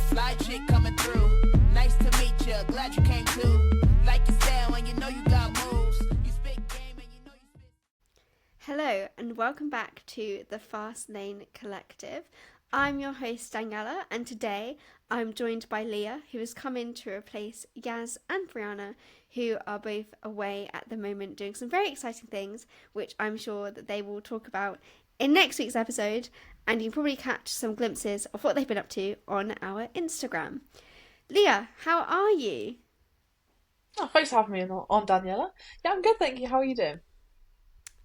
Fly chick coming through. Nice to meet you. Glad you came too. Like you said when you know you got moves. You spit game and you know you spit. Hello and welcome back to the Fast Lane Collective. I'm your host Daniella, and today I'm joined by Leah, who has come in to replace Yaz and Brianna, who are both away at the moment doing some very exciting things, which I'm sure that they will talk about in next week's episode, and you can probably catch some glimpses of what they've been up to on our Instagram. Leah, how are you? Oh, thanks for having me on Daniella. Yeah, I'm good, thank you. How are you doing?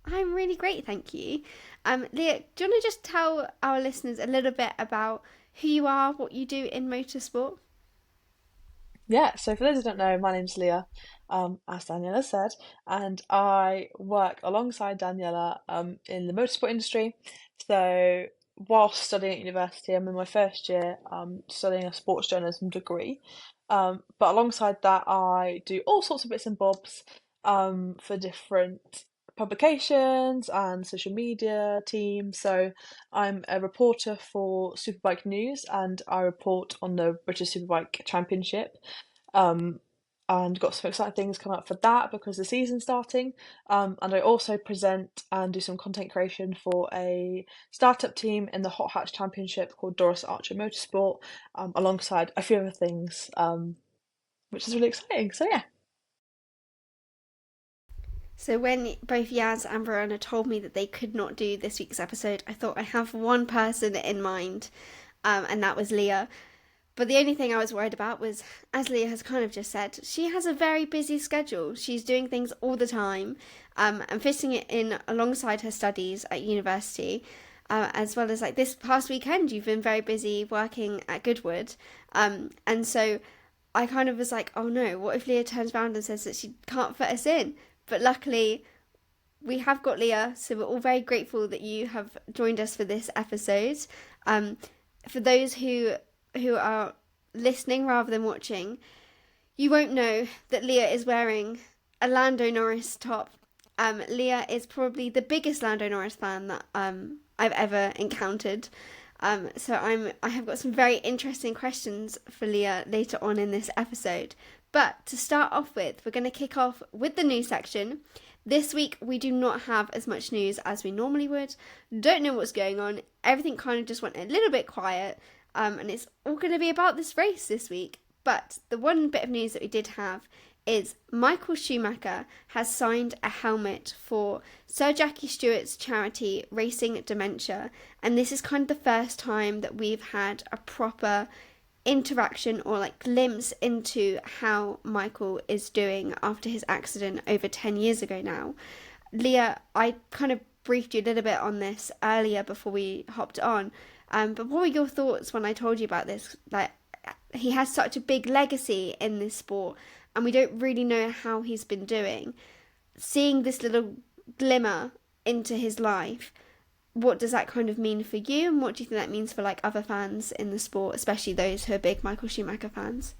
I'm really great, thank you. Leah, do you want to just tell our listeners a little bit about who you are, what you do in motorsport? Yeah, so for those who don't know, my name's Leah, as Daniela said, and I work alongside Daniela in the motorsport industry. So whilst studying at university, I'm in my first year studying a sports journalism degree. But alongside that, I do all sorts of bits and bobs for different publications and social media teams. So I'm a reporter for Superbike News, and I report on the British Superbike Championship. Um, and got some exciting things coming up for that because the season's starting. And I also present and do some content creation for a startup team in the Hot Hatch Championship called Doris Archer Motorsport, alongside a few other things, which is really exciting. So yeah. So when both Yaz and Verona told me that they could not do this week's episode, I thought I have one person in mind, and that was Leah. But the only thing I was worried about was, as Leah has kind of just said, she has a very busy schedule. She's doing things all the time, and fitting it in alongside her studies at university, as well as like this past weekend, you've been very busy working at Goodwood. And so I kind of was like, oh no, what if Leah turns around and says that she can't fit us in? But luckily, we have got Leah, so we're all very grateful that you have joined us for this episode. For those who are listening rather than watching, you won't know that Leah is wearing a Lando Norris top. Leah is probably the biggest Lando Norris fan that I've ever encountered. So I have got some very interesting questions for Leah later on in this episode. But to start off with, we're going to kick off with the news section. This week we do not have as much news as we normally would. Don't know what's going on. Everything kind of just went a little bit quiet. And it's all going to be about this race this week. But the one bit of news that we did have is Michael Schumacher has signed a helmet for Sir Jackie Stewart's charity Racing Dementia, and this is kind of the first time that we've had a proper interaction or like glimpse into how Michael is doing after his accident over 10 years ago now. Leah, I kind of briefed you a little bit on this earlier before we hopped on, but what were your thoughts when I told you about this? Like, he has such a big legacy in this sport, and we don't really know how he's been doing. Seeing this little glimmer into his life, what does that kind of mean for you, and what do you think that means for like other fans in the sport, especially those who are big Michael Schumacher fans?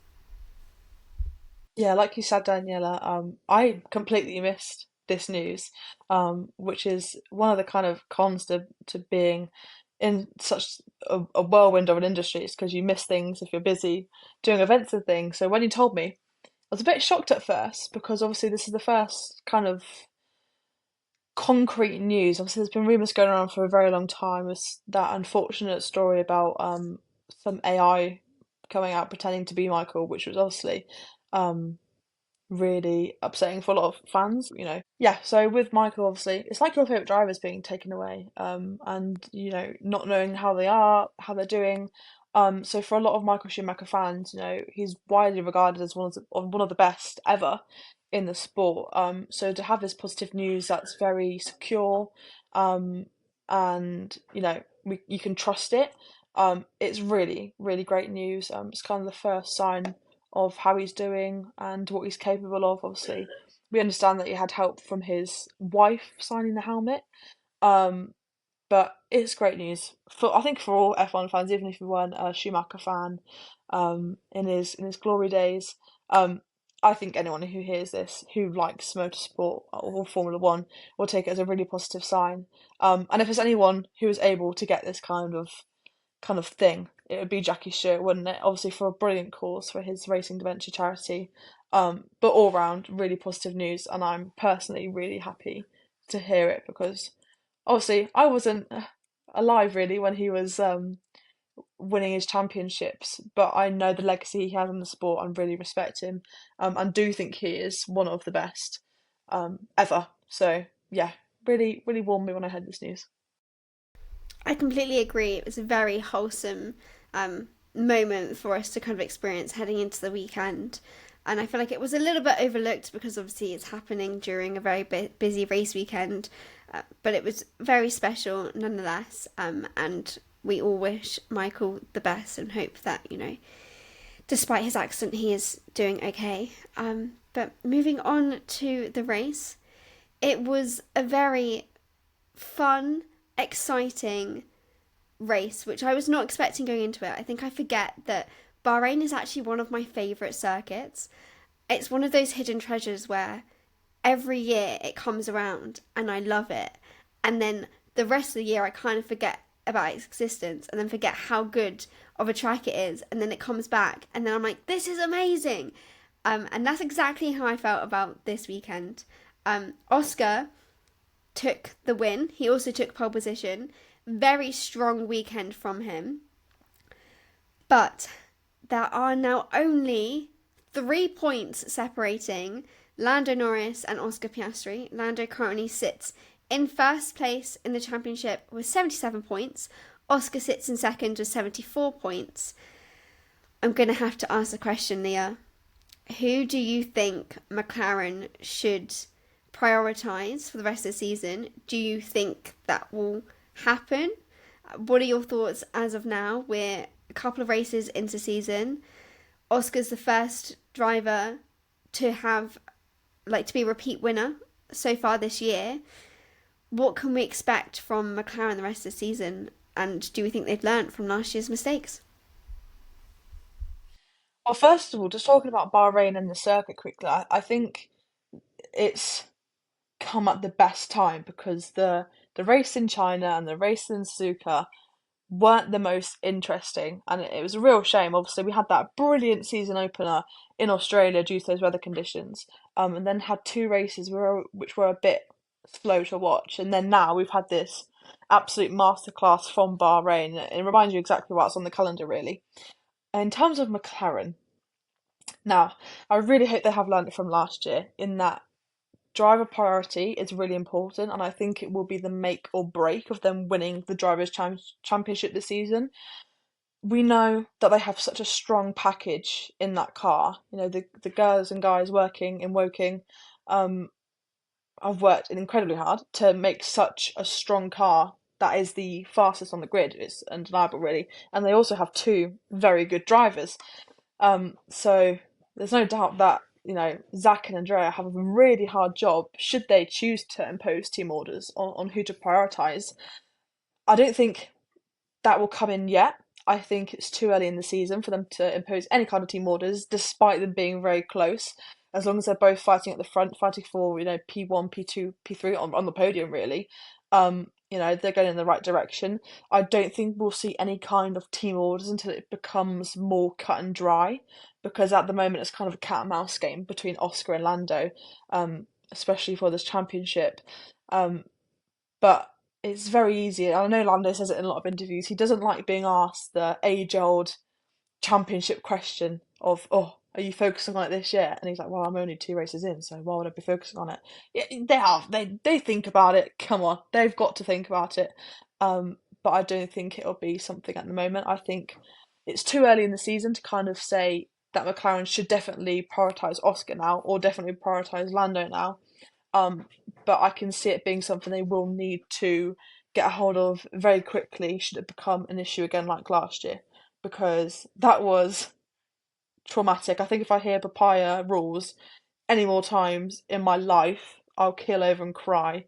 Yeah, like you said, Daniela, I completely missed this news, which is one of the kind of cons to being in such a whirlwind of an industry, is because you miss things if you're busy doing events and things. So when you told me, I was a bit shocked at first because obviously this is the first kind of concrete news. Obviously, there's been rumours going around for a very long time. It's that unfortunate story about some AI coming out pretending to be Michael, which was obviously um really upsetting for a lot of fans, you know. Yeah, so with Michael, obviously, it's like your favourite drivers being taken away, and you know, not knowing how they are, how they're doing. So for a lot of Michael Schumacher fans, you know, he's widely regarded as one of the best ever in the sport. So to have this positive news that's very secure, um, and you know, you can trust it. It's really, really great news. It's kind of the first sign of how he's doing and what he's capable of. Obviously, we understand that he had help from his wife signing the helmet. Um, but it's great news for, I think, for all F1 fans, even if you weren't a Schumacher fan, in his glory days. Um, I think anyone who hears this who likes motorsport or Formula One will take it as a really positive sign. And if there's anyone who is able to get this kind of thing, it would be Jackie Stewart, wouldn't it? Obviously for a brilliant cause for his Racing Adventure charity. But all round, really positive news, and I'm personally really happy to hear it because obviously I wasn't alive really when he was winning his championships, but I know the legacy he has in the sport and really respect him, and do think he is one of the best ever. So yeah, really, really warmed me when I heard this news. I completely agree. It was a very wholesome moment for us to kind of experience heading into the weekend. And I feel like it was a little bit overlooked because obviously it's happening during a very busy race weekend. But it was very special nonetheless. And we all wish Michael the best and hope that, despite his accident, he is doing okay. But moving on to the race, it was a very fun, exciting race, which I was not expecting going into it. I think I forget that Bahrain is actually one of my favourite circuits. It's one of those hidden treasures where every year it comes around and I love it. And then the rest of the year I kind of forget about its existence and then forget how good of a track it is. And then it comes back and then I'm like, this is amazing. And that's exactly how I felt about this weekend. Oscar took the win. He also took pole position. Very strong weekend from him. But there are now only 3 points separating Lando Norris and Oscar Piastri. Lando currently sits in first place in the championship with 77 points. Oscar sits in second with 74 points. I'm going to have to ask the question, Leah. Who do you think McLaren should prioritise for the rest of the season? Do you think that will happen? What are your thoughts as of now? We're a couple of races into season. Oscar's the first driver to have, to be a repeat winner so far this year. What can we expect from McLaren the rest of the season? And do we think they've learnt from last year's mistakes? Well, first of all, just talking about Bahrain and the circuit quickly, I think it's come at the best time because the race in China and the race in Suzuka weren't the most interesting, and it was a real shame. Obviously, we had that brilliant season opener in Australia due to those weather conditions, and then had two races which were a bit slow to watch, and then now we've had this absolute masterclass from Bahrain. It reminds you exactly what's on the calendar, really. In terms of McLaren, now I really hope they have learned it from last year in that driver priority is really important, and I think it will be the make or break of them winning the Drivers' Championship this season. We know that they have such a strong package in that car. The girls and guys working in Woking have worked incredibly hard to make such a strong car that is the fastest on the grid. It's undeniable, really. And they also have two very good drivers. So there's no doubt that Zach and Andrea have a really hard job should they choose to impose team orders on who to prioritise. I don't think that will come in yet. I think it's too early in the season for them to impose any kind of team orders, despite them being very close. As long as they're both fighting at the front, fighting for P1, P2, P3 on the podium, really. They're going in the right direction. I don't think we'll see any kind of team orders until it becomes more cut and dry, because at the moment it's kind of a cat and mouse game between Oscar and Lando, especially for this championship. But it's very easy. I know Lando says it in a lot of interviews. He doesn't like being asked the age-old championship question of, "Oh, are you focusing on it this year?" And he's like, "Well, I'm only 2 races in, so why would I be focusing on it?" Yeah, they have. They think about it. Come on, they've got to think about it. But I don't think it'll be something at the moment. I think it's too early in the season to kind of say that McLaren should definitely prioritise Oscar now or definitely prioritise Lando now. But I can see it being something they will need to get a hold of very quickly should it become an issue again like last year, because that was traumatic. I think if I hear papaya rules any more times in my life, I'll keel over and cry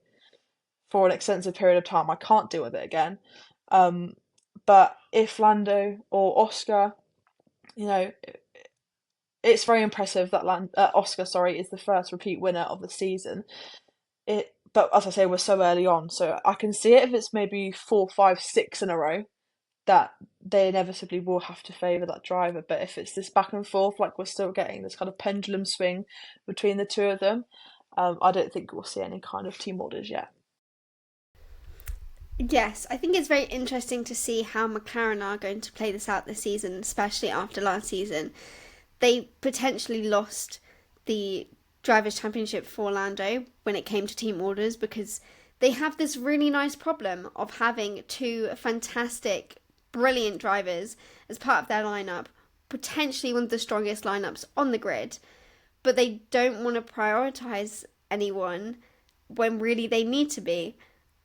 for an extensive period of time. I can't deal with it again. But if Lando or Oscar, it's very impressive that Oscar, is the first repeat winner of the season. But as I say, we're so early on, so I can see it if it's maybe 4, 5, 6 in a row. that they inevitably will have to favour that driver. But if it's this back and forth, like we're still getting this kind of pendulum swing between the two of them, I don't think we'll see any kind of team orders yet. Yes, I think it's very interesting to see how McLaren are going to play this out this season, especially after last season. They potentially lost the Drivers' Championship for Lando when it came to team orders, because they have this really nice problem of having two fantastic, brilliant drivers as part of their lineup, potentially one of the strongest lineups on the grid, but they don't want to prioritise anyone when really they need to be.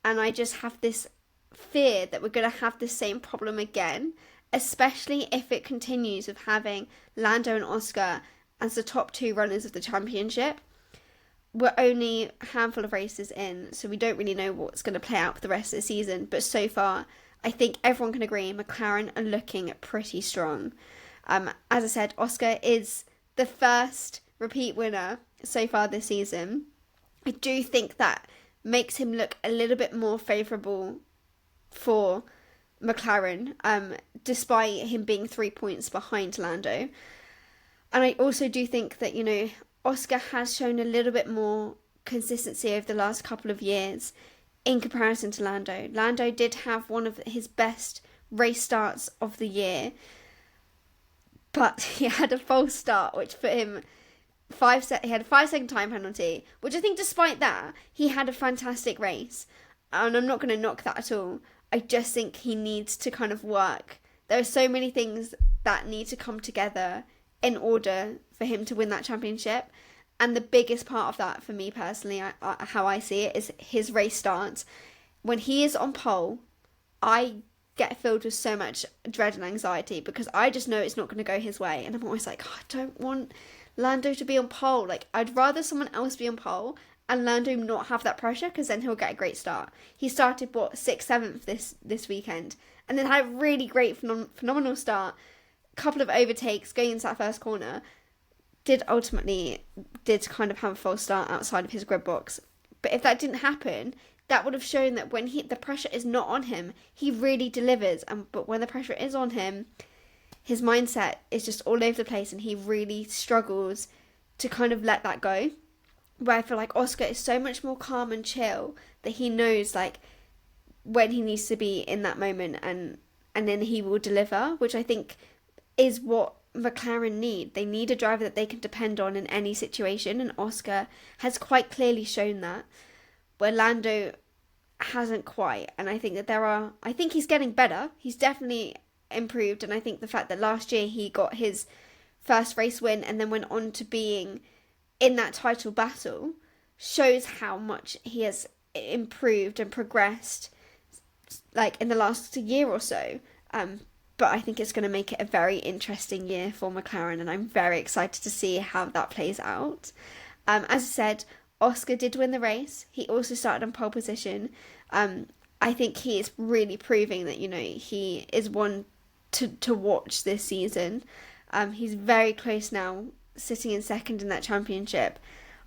And I just have this fear that we're going to have the same problem again, especially if it continues with having Lando and Oscar as the top two runners of the championship. We're only a handful of races in, so we don't really know what's going to play out for the rest of the season. But so far, I think everyone can agree McLaren are looking pretty strong. As I said, Oscar is the first repeat winner so far this season. I do think that makes him look a little bit more favourable for McLaren, despite him being 3 points behind Lando. And I also do think that, you know, Oscar has shown a little bit more consistency over the last couple of years in comparison to Lando. Lando did have one of his best race starts of the year, but he had a false start, which put him he had a 5-second time penalty, which I think despite that, he had a fantastic race. And I'm not going to knock that at all. I just think he needs to kind of work. There are so many things that need to come together in order for him to win that championship. And the biggest part of that for me personally, how I see it, is his race starts. When he is on pole, I get filled with so much dread and anxiety because I just know it's not going to go his way. And I'm always like, oh, I don't want Lando to be on pole. Like, I'd rather someone else be on pole and Lando not have that pressure, because then he'll get a great start. He started, 6th, 7th this weekend, and then had a really great, phenomenal start. Couple of overtakes going into that first corner. Did kind of have a false start outside of his grid box. But if that didn't happen, that would have shown that when the pressure is not on him, he really delivers. But when the pressure is on him, his mindset is just all over the place, and he really struggles to kind of let that go. Where I feel like Oscar is so much more calm and chill that he knows like when he needs to be in that moment, and then he will deliver, which I think is what McLaren need. They need a driver that they can depend on in any situation, and Oscar has quite clearly shown that, where Lando hasn't quite. And I think that I think he's getting better. He's definitely improved, and I think the fact that last year he got his first race win and then went on to being in that title battle shows how much he has improved and progressed, like in the last year or so. But I think it's going to make it a very interesting year for McLaren, and I'm very excited to see how that plays out. As I said, Oscar did win the race. He also started on pole position. I think he is really proving that, you know, he is one to watch this season. He's very close now, sitting in second in that championship.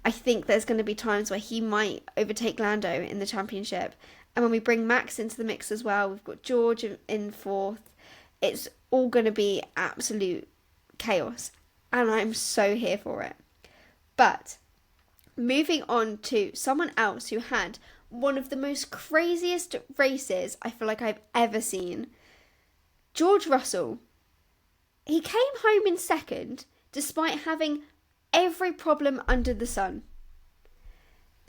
I think there's going to be times where he might overtake Lando in the championship. And when we bring Max into the mix as well, we've got George in fourth. It's all going to be absolute chaos, and I'm so here for it. But moving on to someone else who had one of the most craziest races I feel like I've ever seen, George Russell. He came home in second despite having every problem under the sun.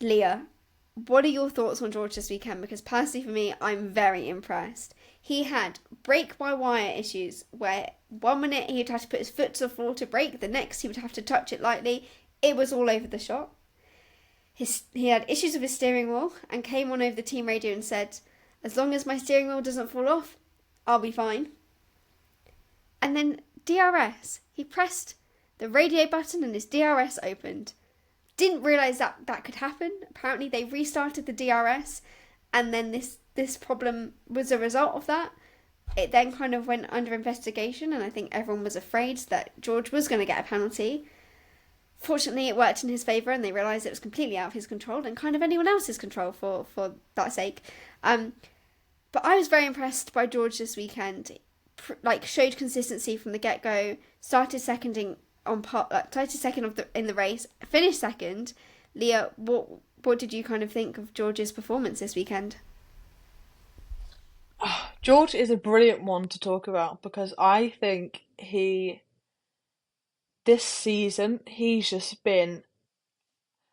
Leah, what are your thoughts on George this weekend? Because personally for me, I'm very impressed. He had brake-by-wire issues where 1 minute he'd have to put his foot to the floor to brake, the next he would have to touch it lightly. It was all over the shop. He had issues with his steering wheel and came on over the team radio and said, as long as my steering wheel doesn't fall off, I'll be fine. And then DRS. He pressed the radio button and his DRS opened. Didn't realise that could happen. Apparently they restarted the DRS, and then this problem was a result of that. It then kind of went under investigation, and I think everyone was afraid that George was going to get a penalty. Fortunately, it worked in his favour, and they realised it was completely out of his control and kind of anyone else's control for that sake. But But I was very impressed by George this weekend. Showed consistency from the get go. Started seconding on part, started second in the race. Finished second. Leah, what did you kind of think of George's performance this weekend? George is a brilliant one to talk about because I think this season, he's just been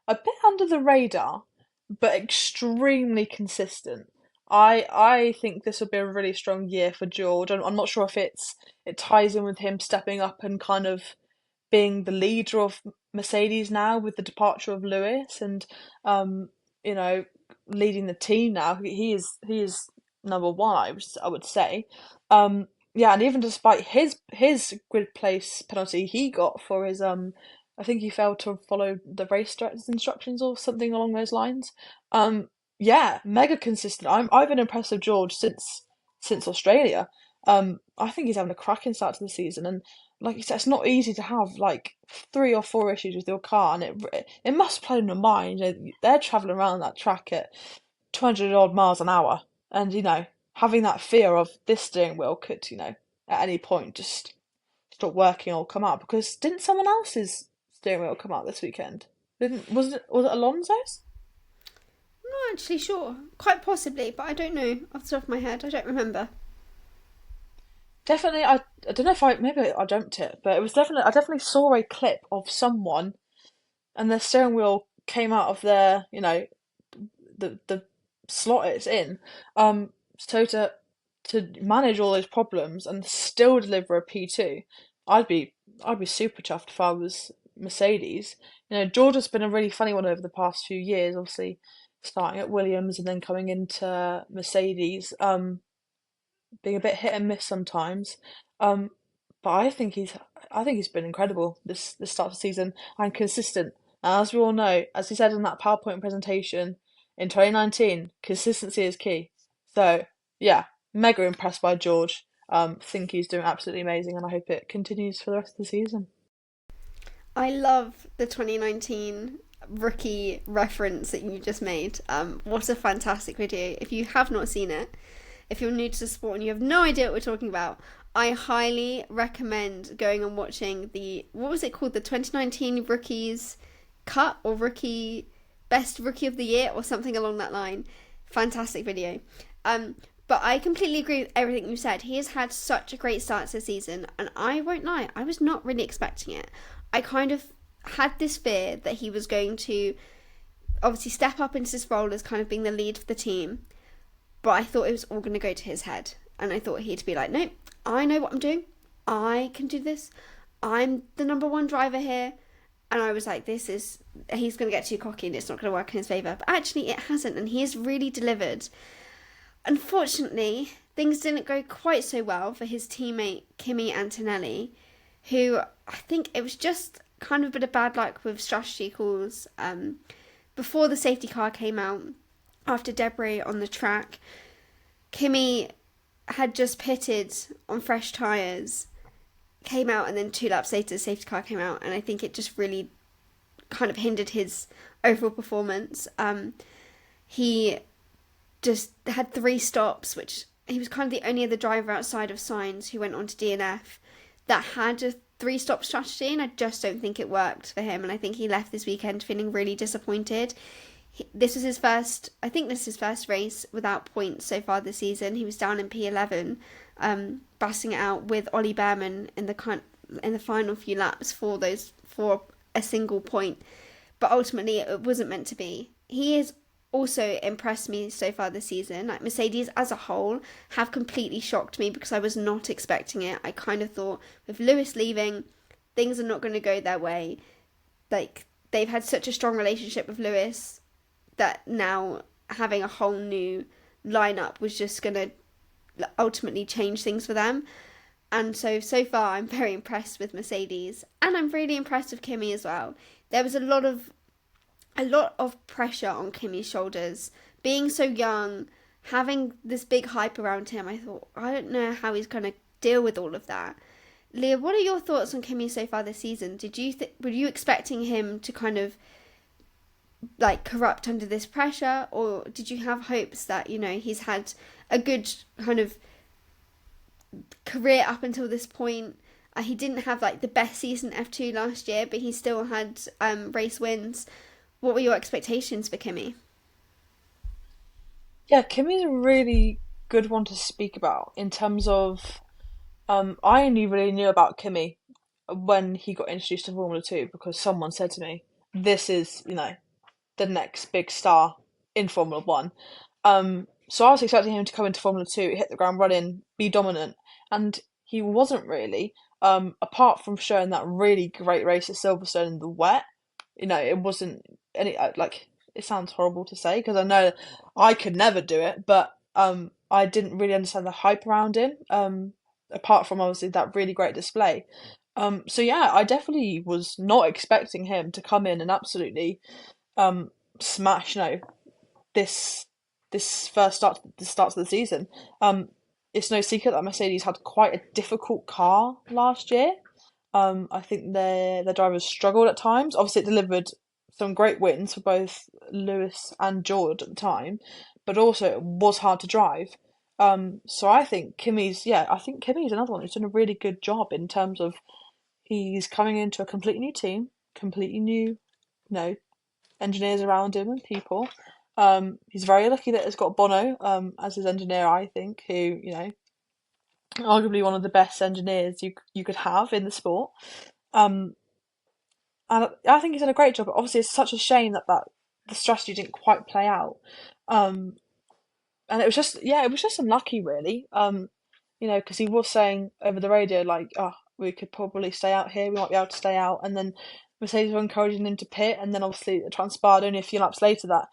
a bit under the radar, but extremely consistent. I think this will be a really strong year for George. I'm not sure if it ties in with him stepping up and kind of being the leader of Mercedes now with the departure of Lewis and um you know leading the team now. He is number one, I would say. Yeah, and even despite his grid place penalty he got for his I think he failed to follow the race director's instructions or something along those lines. Yeah, mega consistent. I've been impressed with George since Australia. I think he's having a cracking start to the season, and like you said, it's not easy to have like 3 or 4 issues with your car, and it must play in your mind. They're traveling around that track at 200 odd miles an hour, and having that fear of this steering wheel could at any point just stop working or come out, because didn't someone else's steering wheel come out this weekend? Didn't was it Alonso's? I'm not actually sure. Quite possibly, but I don't know off the top of my head. I don't remember. Definitely, I don't know if maybe I dreamt it, but it was definitely I definitely saw a clip of someone and their steering wheel came out of their the slot it's in. So to manage all those problems and still deliver a P2, I'd be I'd be super chuffed if I was Mercedes. George has been a really funny one over the past few years, obviously starting at Williams and then coming into Mercedes. Being a bit hit and miss sometimes. Um, but I think he's been incredible this start of the season and consistent. And as we all know, as he said in that PowerPoint presentation in 2019, consistency is key. So yeah, mega impressed by George. Think he's doing absolutely amazing, and I hope it continues for the rest of the season. I love the 2019 rookie reference that you just made. What a fantastic video. If you have not seen it, if you're new to the sport and you have no idea what we're talking about, I highly recommend going and watching what was it called? The 2019 Rookies Cut or Best Rookie of the Year or something along that line. Fantastic video. But I completely agree with everything you said. He has had such a great start to the season, and I won't lie, I was not really expecting it. I kind of had this fear that he was going to obviously step up into this role as kind of being the lead for the team, but I thought it was all going to go to his head, and I thought he'd be like, no, I know what I'm doing, I can do this, I'm the number one driver here. And I was like, he's going to get too cocky and it's not going to work in his favour. But actually it hasn't, and he has really delivered. Unfortunately, things didn't go quite so well for his teammate Kimi Antonelli, who I think it was just kind of a bit of bad luck with strategy calls. Before the safety car came out, after debris on the track, Kimi had just pitted on fresh tyres, came out, and then 2 laps later the safety car came out, and I think it just really kind of hindered his overall performance. He just had 3 stops, which he was kind of the only other driver outside of Sainz who went on to DNF that had a 3-stop strategy, and I just don't think it worked for him, and I think he left this weekend feeling really disappointed. This was his first race without points so far this season. He was down in P11, bassing it out with Ollie Behrman in the final few laps for a single point, but ultimately it wasn't meant to be. He has also impressed me so far this season. Like, Mercedes as a whole have completely shocked me because I was not expecting it. I kind of thought with Lewis leaving, things are not going to go their way. Like, they've had such a strong relationship with Lewis that now having a whole new lineup was just going to ultimately change things for them. And so far I'm very impressed with Mercedes, and I'm really impressed with Kimi as well. There was a lot of pressure on Kimi's shoulders, being so young, having this big hype around him. I thought, I don't know how he's going to deal with all of that. Leah, what are your thoughts on Kimi so far this season? Were you expecting him to kind of like corrupt under this pressure, or did you have hopes that, you know, he's had a good kind of career up until this point? He didn't have like the best season F2 last year, but he still had race wins. What were your expectations for Kimi? Yeah, Kimmy's a really good one to speak about in terms of I only really knew about Kimmy when he got introduced to Formula 2 because someone said to me, this is, you know, the next big star in Formula 1. So I was expecting him to come into Formula 2, hit the ground running, be dominant, and he wasn't really. Apart from showing that really great race at Silverstone in the wet, you know, it wasn't any like it sounds horrible to say because I know I could never do it, but I didn't really understand the hype around him. Apart from obviously that really great display. So yeah, I definitely was not expecting him to come in and absolutely um smash, you know, this this start of the season. It's no secret that Mercedes had quite a difficult car last year. I think their drivers struggled at times. Obviously, it delivered some great wins for both Lewis and George at the time, but also it was hard to drive. So I think Kimmy's another one who's done a really good job in terms of he's coming into a completely new team, completely new, you know, engineers around him and people. He's very lucky that he's got Bono as his engineer, I think, who, you know, arguably one of the best engineers you could have in the sport. Um, and I think he's done a great job. But obviously, it's such a shame that the strategy didn't quite play out. Um, and it was just unlucky, really. You know, because he was saying over the radio like, "Oh, we could probably stay out here. We might be able to stay out," and then Mercedes were encouraging him to pit, and then obviously it transpired only a few laps later that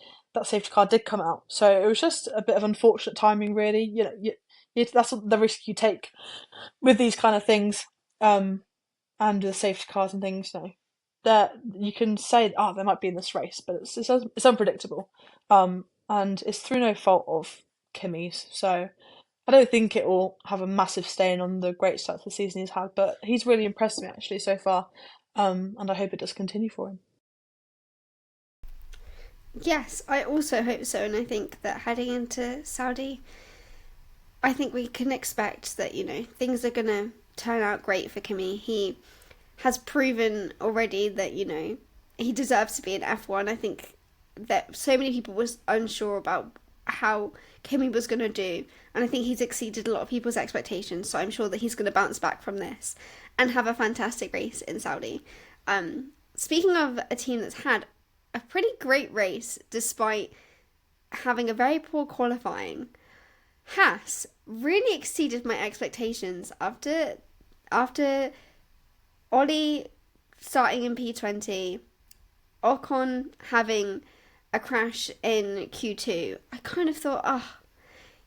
safety car did come out. So it was just a bit of unfortunate timing, really. You know, that's the risk you take with these kind of things, and the safety cars and things. You know, that you can say, "Oh, they might be in this race," but it's unpredictable, and it's through no fault of Kimmy's. So I don't think it will have a massive stain on the great start to the season he's had, but he's really impressed me actually so far, and I hope it does continue for him. Yes, I also hope so, and I think that heading into Saudi, I think we can expect that, you know, things are going to turn out great for Kimi. He has proven already that, you know, he deserves to be in F1. I think that so many people was unsure about how Kimi was going to do, and I think he's exceeded a lot of people's expectations, so I'm sure that he's going to bounce back from this and have a fantastic race in Saudi. Speaking of a team that's had a pretty great race despite having a very poor qualifying, Haas really exceeded my expectations after Ollie starting in P20, Ocon having a crash in Q2. I kind of thought, oh,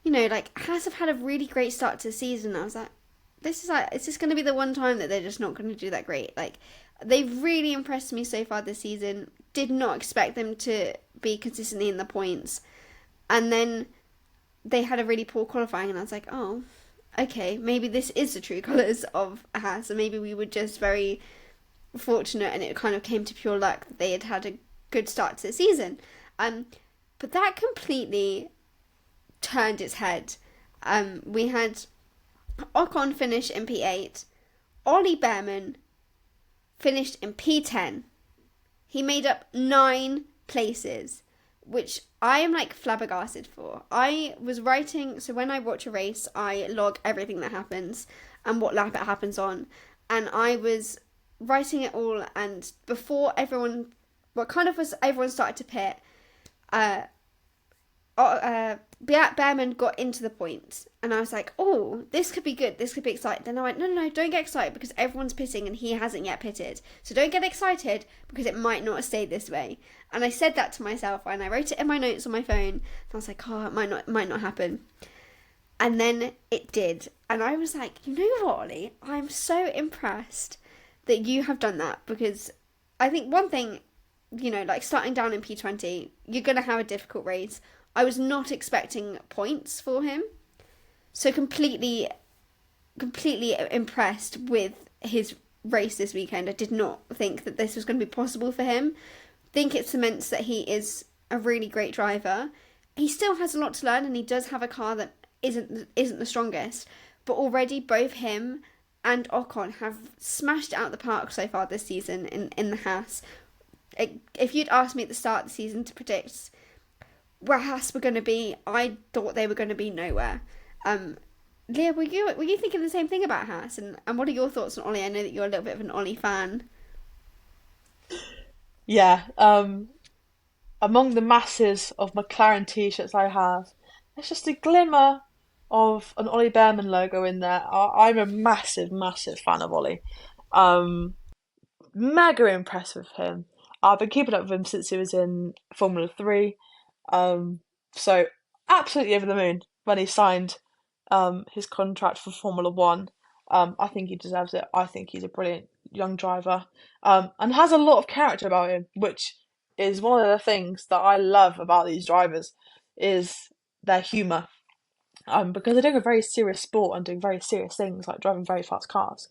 you know, like Haas have had a really great start to the season. I was like, is this going to be the one time that they're just not going to do that great? Like, they've really impressed me so far this season. Did not expect them to be consistently in the points. And then they had a really poor qualifying, and I was like, oh, okay, maybe this is the true colours of Haas, and maybe we were just very fortunate and it kind of came to pure luck that they had had a good start to the season. But that completely turned its head. We had Ocon finish in P8, Ollie Behrman finished in P10. He made up 9 places, which I am like flabbergasted for. I was writing, so when I watch a race, I log everything that happens and what lap it happens on, and I was writing it all, and before everyone started to pit, Behrman got into the points, and I was like, oh, this could be good, this could be exciting. Then I went, no, don't get excited because everyone's pitting and he hasn't yet pitted. So don't get excited because it might not have stayed this way. And I said that to myself, and I wrote it in my notes on my phone, and I was like, oh, it might not happen. And then it did. And I was like, you know what, Ollie? I'm so impressed that you have done that, because I think one thing, you know, like starting down in P20, you're going to have a difficult race. I was not expecting points for him. So completely impressed with his race this weekend. I did not think that this was going to be possible for him. think it cements that he is a really great driver. He still has a lot to learn, and he does have a car that isn't the strongest. But already both him and Ocon have smashed it out the park so far this season in the Haas. If you'd asked me at the start of the season to predict where Haas were going to be, I thought they were going to be nowhere. Leah, were you thinking the same thing about Haas? And what are your thoughts on Ollie? I know that you're a little bit of an Ollie fan. Yeah, among the masses of McLaren t-shirts I have, there's just a glimmer of an Ollie Behrman logo in there. I'm a massive, massive fan of Ollie. Um, Mega impressed with him. I've been keeping up with him since he was in Formula 3. Um, so absolutely over the moon when he signed his contract for Formula 1. I think he deserves it. I think he's a brilliant young driver, and has a lot of character about him, which is one of the things that I love about these drivers, is their humour. Because they're doing a very serious sport and doing very serious things like driving very fast cars.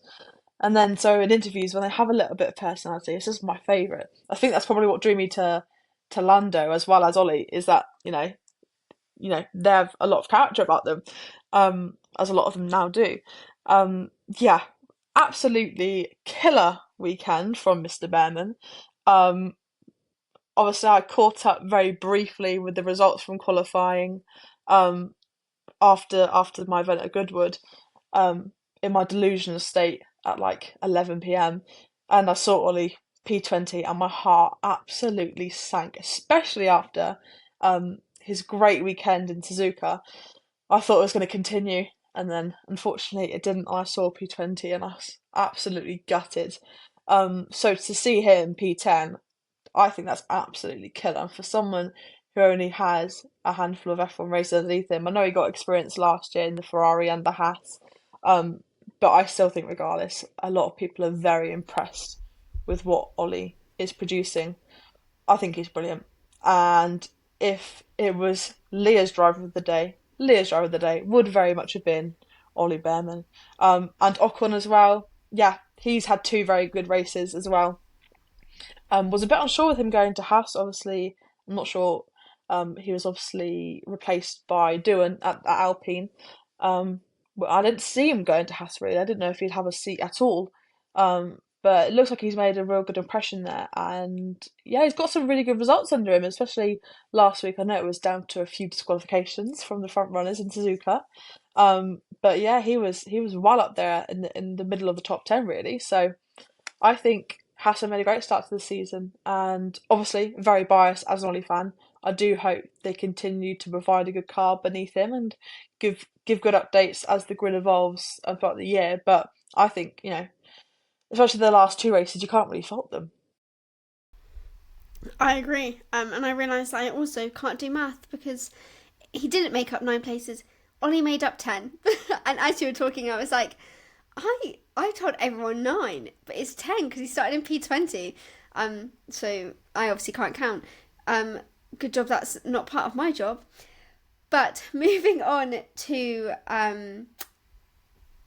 And then so in interviews when they have a little bit of personality, it's just my favourite. I think that's probably what drew me to Lando as well as Ollie, is that, they have a lot of character about them, as a lot of them now do. Yeah, absolutely killer weekend from Mr. Behrman. Um, Obviously, I caught up very briefly with the results from qualifying um, after my event at Goodwood, um, in my delusional state at like 11 p.m. and I saw Ollie P20 and my heart absolutely sank, especially after his great weekend in Suzuka. I thought it was going to continue, and then unfortunately it didn't. I saw P20 and I was absolutely gutted. So to see him P10, I think that's absolutely killer for someone who only has a handful of F1 races underneath him. I know he got experience last year in the Ferrari and the Haas, but I still think, regardless, a lot of people are very impressed with what Ollie is producing. I think he's brilliant. And if it was Leah's driver of the day would very much have been Ollie Behrman. And Ocon as well. Yeah, he's had two very good races as well. Was a bit unsure with him going to Haas. Obviously, I'm not sure. He was obviously replaced by Doohan at Alpine. But I didn't see him going to Haas really. I didn't know if he'd have a seat at all. But it looks like he's made a real good impression there, and yeah, he's got some really good results under him, especially last week. I know it was down to a few disqualifications from the front runners in Suzuka, but yeah, he was well up there in the middle of the top 10 really. So I think Hassan made a great start to the season, and obviously very biased as an Ollie fan. I do hope they continue to provide a good car beneath him and give good updates as the grid evolves throughout the year. But I think, especially the last two races, you can't really fault them. I agree. And I realised I also can't do math because he didn't make up 9 places. Ollie made up 10. And as you were talking, I was like, I told everyone 9, but it's 10 because he started in P20. So I obviously can't count. Good job that's not part of my job. But moving on to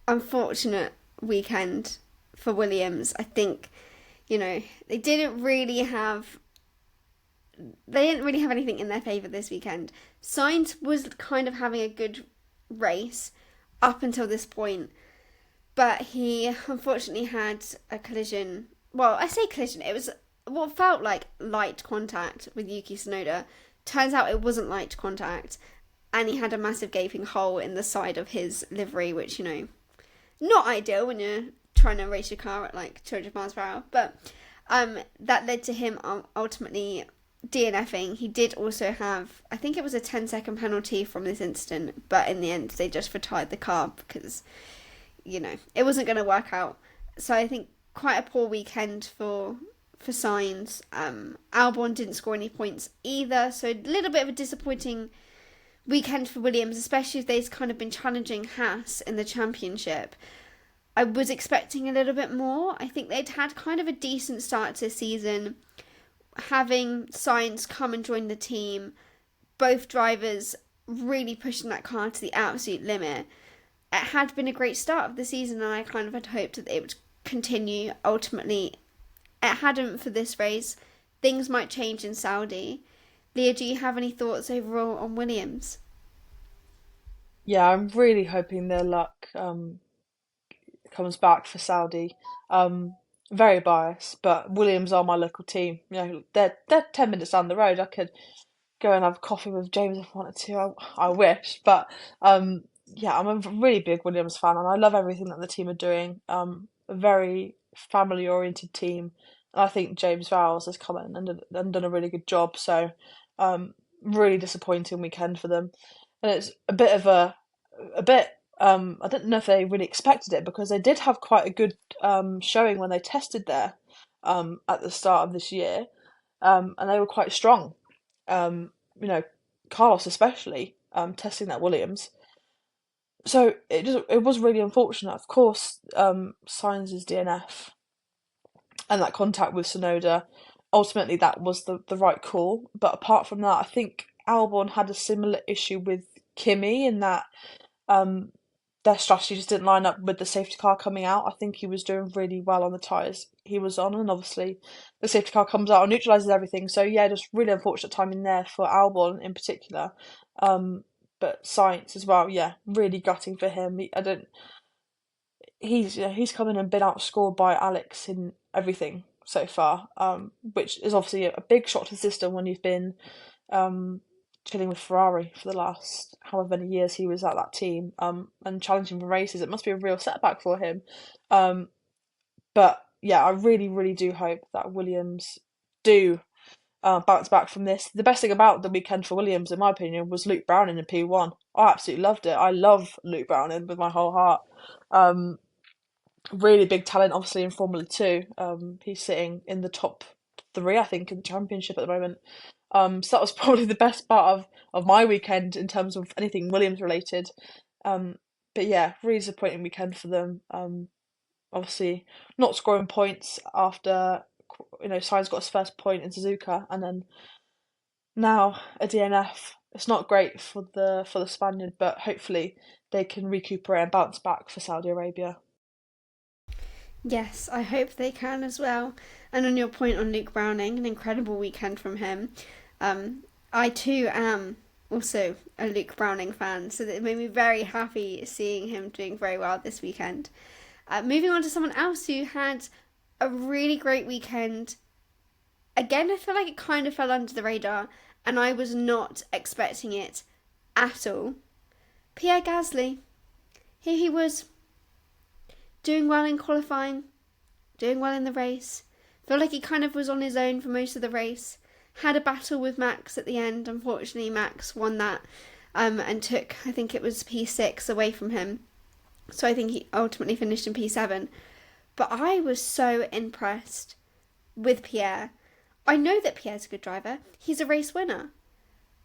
unfortunate weekend for Williams. I think, they didn't really have anything in their favour this weekend. Sainz was kind of having a good race up until this point, but he unfortunately had a collision. Well, I say collision, it was what felt like light contact with Yuki Tsunoda. Turns out it wasn't light contact, and he had a massive gaping hole in the side of his livery, which, not ideal when you're trying to race your car at like 200 miles per hour. But that led to him ultimately DNFing. He did also have, I think it was a 10-second penalty from this incident, but in the end they just retired the car because, it wasn't going to work out. So I think quite a poor weekend for Sainz. Albon didn't score any points either, so a little bit of a disappointing weekend for Williams, especially if they've kind of been challenging Haas in the championship. I was expecting a little bit more. I think they'd had kind of a decent start to the season, having Sainz come and join the team, both drivers really pushing that car to the absolute limit. It had been a great start of the season, and I kind of had hoped that it would continue. Ultimately, it hadn't for this race. things might change in Saudi. Leah, do you have any thoughts overall on Williams? Yeah, I'm really hoping their luck comes back for Saudi. Um, Very biased, but Williams are my local team. You know, they're 10 minutes down the road. I could go and have coffee with James if I wanted to. I wish, but yeah, I'm a really big Williams fan, and I love everything that the team are doing. A very family-oriented team, and I think James Vowles has come in and done a really good job. So, really disappointing weekend for them, and it's a bit of a bit. I don't know if they really expected it because they did have quite a good showing when they tested there at the start of this year, and they were quite strong. You know, Carlos especially testing that Williams. So it was really unfortunate. Of course, Sainz's DNF and that contact with Sonoda, ultimately that was the right call. But apart from that, I think Albon had a similar issue with Kimi in that um, their strategy just didn't line up with the safety car coming out. I think he was doing really well on the tyres he was on, and obviously the safety car comes out and neutralises everything. So yeah, just really unfortunate timing there for Albon in particular. Um, but Sainz as well, yeah, really gutting for him. I don't. He's come in and been outscored by Alex in everything so far, which is obviously a big shock to the system when you've been um, chilling with Ferrari for the last however many years he was at that team, and challenging for races. It must be a real setback for him. Um, but yeah, I really, really do hope that Williams do bounce back from this. The best thing about the weekend for Williams, in my opinion, was Luke Browning in P1. I absolutely loved it. I love Luke Browning with my whole heart. Um, Really big talent, obviously, in Formula 2. He's sitting in the top three, I think, in the championship at the moment. So that was probably the best part of my weekend in terms of anything Williams related. But yeah, really disappointing weekend for them. Obviously, not scoring points after Sainz got his first point in Suzuka, and then now a DNF. It's not great for the Spaniard, but hopefully they can recuperate and bounce back for Saudi Arabia. Yes, I hope they can as well. And on your point on Luke Browning, an incredible weekend from him. I too am also a Luke Browning fan, so that it made me very happy seeing him doing very well this weekend. Moving on to someone else who had a really great weekend. Again, I feel like it kind of fell under the radar, and I was not expecting it at all. Pierre Gasly. Here he was, doing well in qualifying, doing well in the race. Felt like he kind of was on his own for most of the race. Had a battle with Max at the end. Unfortunately, Max won that and took, I think it was P6 away from him. So I think he ultimately finished in P7. But I was so impressed with Pierre. I know that Pierre's a good driver. He's a race winner.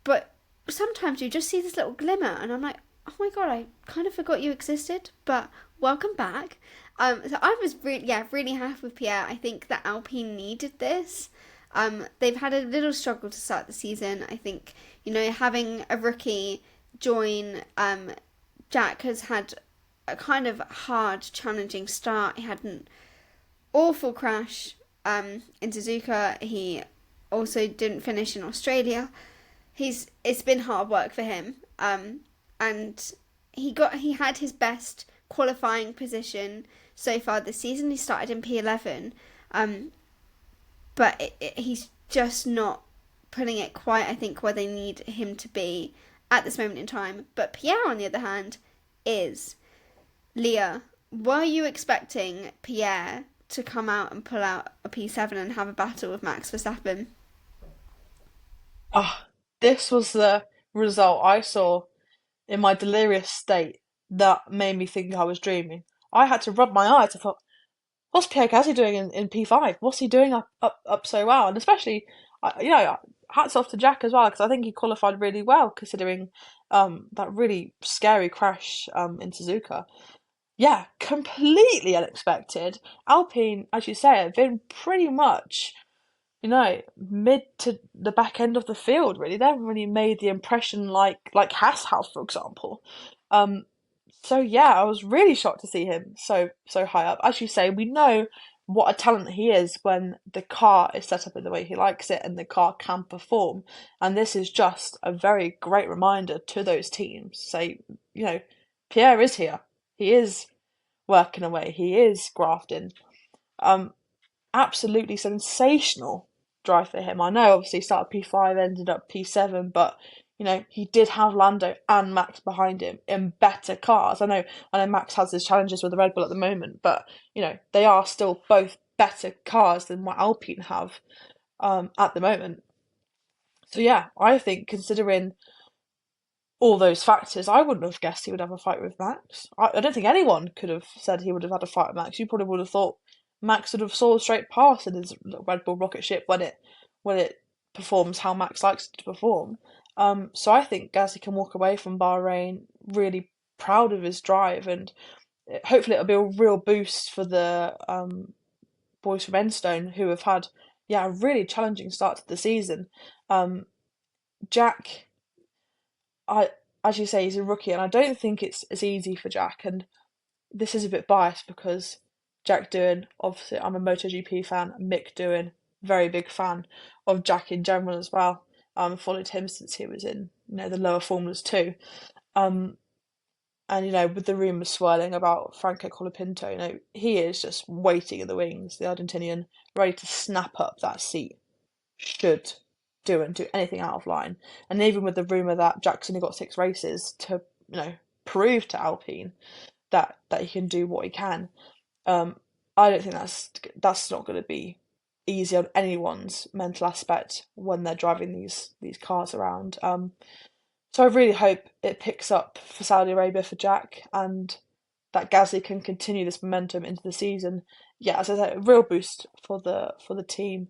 But sometimes you just see this little glimmer and I'm like, oh my god, I kind of forgot you existed, but welcome back. So I was really happy with Pierre. I think that Alpine needed this. They've had a little struggle to start the season. I think, having a rookie join, Jack has had a kind of hard, challenging start. He had an awful crash in Suzuka. He also didn't finish in Australia. It's been hard work for him. And he had his best qualifying position so far this season. He started in P11, but he's just not putting it quite, I think, where they need him to be at this moment in time. But Pierre, on the other hand, is. Leah, were you expecting Pierre to come out and pull out a P7 and have a battle with Max Verstappen? Ah, this was the result I saw in my delirious state that made me think I was dreaming. I had to rub my eyes. I thought, what's Pierre Gasly doing in P5? What's he doing up so well? And especially, hats off to Jack as well because I think he qualified really well considering that really scary crash in Suzuka. Yeah, completely unexpected. Alpine, as you say, have been pretty much mid to the back end of the field, really. They haven't really made the impression like Haas, for example. So yeah, I was really shocked to see him so high up. As you say, we know what a talent he is when the car is set up in the way he likes it and the car can perform. And this is just a very great reminder to those teams. Say, Pierre is here. He is working away. He is grafting. Absolutely sensational drive for him. I know obviously he started P5, ended up P7, but he did have Lando and Max behind him in better cars. I know Max has his challenges with the Red Bull at the moment, but they are still both better cars than what Alpine have at the moment. So yeah, I think considering all those factors, I wouldn't have guessed he would have a fight with Max. I don't think anyone could have said he would have had a fight with Max. You probably would have thought Max would have soared straight past in his Red Bull rocket ship when it performs how Max likes it to perform. So I think Gasly can walk away from Bahrain really proud of his drive, and hopefully it'll be a real boost for the boys from Enstone who have had a really challenging start to the season. Jack, as you say, he's a rookie, and I don't think it's as easy for Jack. And this is a bit biased because Jack Doohan, obviously, I'm a MotoGP fan. Mick Doohan, very big fan of Jack in general as well. Followed him since he was in the lower formulas too. And with the rumours swirling about Franco Colapinto, he is just waiting in the wings, the Argentinian, ready to snap up that seat should Doohan do anything out of line. And even with the rumour that Jack's only got 6 races to prove to Alpine that he can do what he can, I don't think that's not going to be easy on anyone's mental aspect when they're driving these cars around. So I really hope it picks up for Saudi Arabia for Jack, and that Gasly can continue this momentum into the season. Yeah, as I said, a real boost for the team,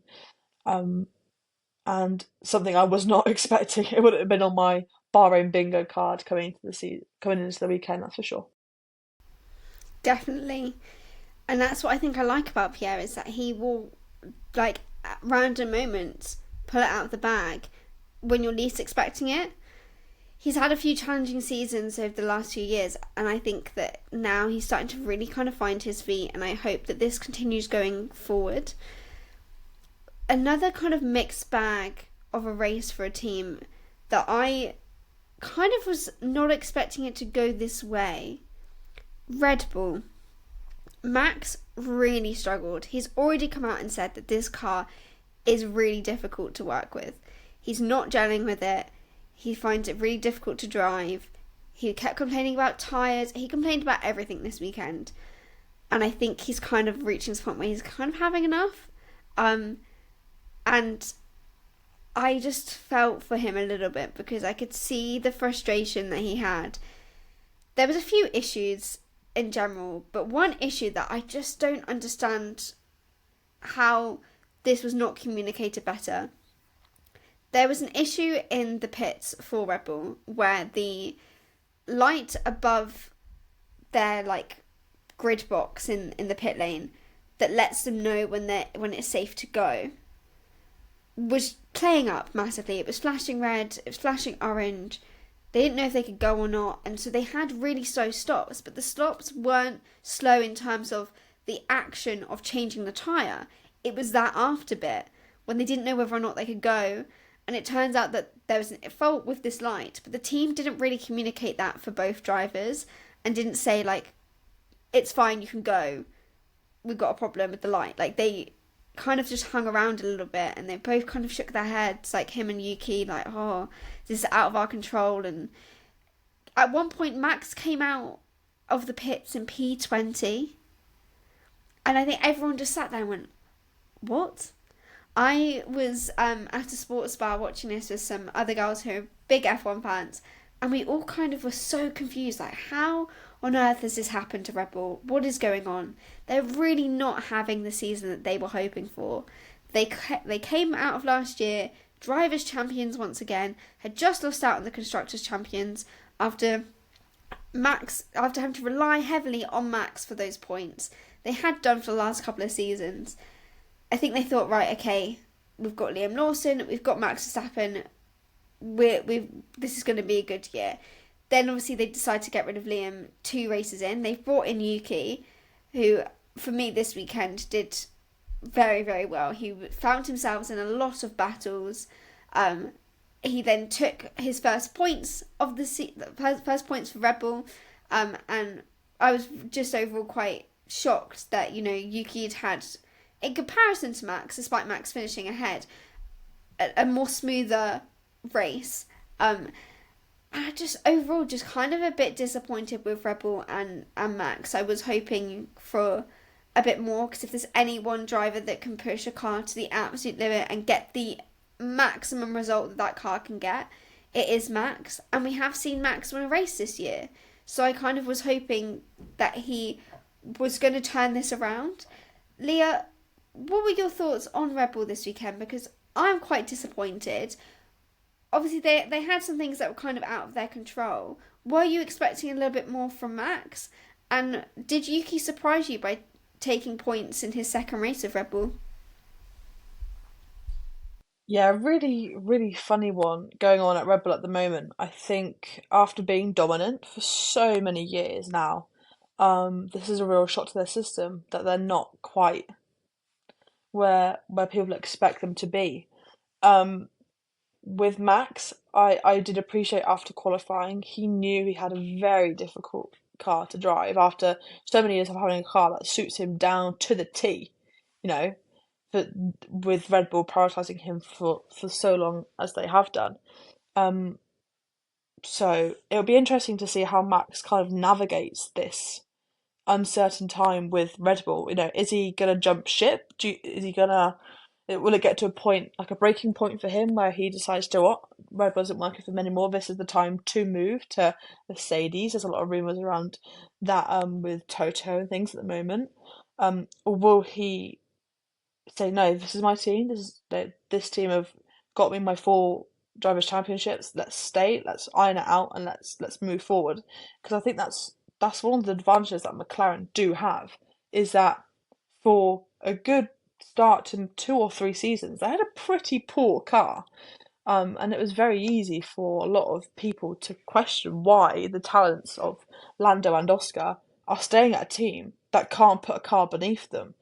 and something I was not expecting. It would have been on my Bahrain bingo card coming into the weekend. That's for sure. Definitely. And that's what I think I like about Pierre, is that he will, at random moments, pull it out of the bag when you're least expecting it. He's had a few challenging seasons over the last few years, and I think that now he's starting to really kind of find his feet, and I hope that this continues going forward. Another kind of mixed bag of a race for a team that I kind of was not expecting it to go this way. Red Bull. Max really struggled. He's already come out and said that this car is really difficult to work with. He's not gelling with it. He finds it really difficult to drive. He kept complaining about tyres. He complained about everything this weekend. And I think he's kind of reaching this point where he's kind of having enough. And I just felt for him a little bit because I could see the frustration that he had. There was a few issues in general, but one issue that I just don't understand how this was not communicated better. There was an issue in the pits for Red Bull where the light above their grid box in the pit lane that lets them know when it's safe to go was playing up massively. It was flashing red, it was flashing orange. They didn't know if they could go or not, and so they had really slow stops, but the stops weren't slow in terms of the action of changing the tyre. It was that after bit when they didn't know whether or not they could go. And it turns out that there was a fault with this light, but the team didn't really communicate that for both drivers and didn't say, it's fine, you can go. We've got a problem with the light. They kind of just hung around a little bit, and they both kind of shook their heads, him and Yuki, oh, this is out of our control. And at one point, Max came out of the pits in P20, and I think everyone just sat there and went, what? I was at a sports bar watching this with some other girls who are big F1 fans, and we all kind of were so confused, how on earth has this happened to Red Bull? What is going on? They're really not having the season that they were hoping for. They came out of last year drivers' champions once again, had just lost out on the constructors' champions after having to rely heavily on Max for those points. They had done for the last couple of seasons. I think they thought, right, okay, we've got Liam Lawson, we've got Max Verstappen, this is going to be a good year. Then obviously they decide to get rid of Liam 2 races in. They've brought in Yuki, who for me this weekend did very, very well. He found himself in a lot of battles. He then took his first points of first points for Red Bull, and I was just overall quite shocked that Yuki had, in comparison to Max, despite Max finishing ahead, a more smoother race. I just overall just kind of a bit disappointed with Red Bull and Max. I was hoping for a bit more, because if there's any one driver that can push a car to the absolute limit and get the maximum result that car can get, it is Max. And we have seen Max win a race this year. So I kind of was hoping that he was going to turn this around. Leah, what were your thoughts on Red Bull this weekend? Because I'm quite disappointed. Obviously, they had some things that were kind of out of their control. Were you expecting a little bit more from Max? And did Yuki surprise you by taking points in his second race of Red Bull? Yeah, really, really funny one going on at Red Bull at the moment. I think after being dominant for so many years now, this is a real shock to their system that they're not quite where people expect them to be. Um, with Max, I did appreciate after qualifying, he knew he had a very difficult car to drive after so many years of having a car that suits him down to the T, you know, but with Red Bull prioritising him for so long as they have done. Um, so it'll be interesting to see how Max kind of navigates this uncertain time with Red Bull. Is he gonna jump ship? Is he gonna? Will it get to a point, like a breaking point for him, where he decides to what Red Bull isn't working for him anymore? This is the time to move to Mercedes. There's a lot of rumors around that with Toto and things at the moment. Or will he say no? This is my team. This team have got me my 4 drivers' championships. Let's stay. Let's iron it out, and let's move forward. Because I think that's one of the advantages that McLaren do have, is that for a good start to 2 or 3 seasons, they had a pretty poor car. And it was very easy for a lot of people to question why the talents of Lando and Oscar are staying at a team that can't put a car beneath them.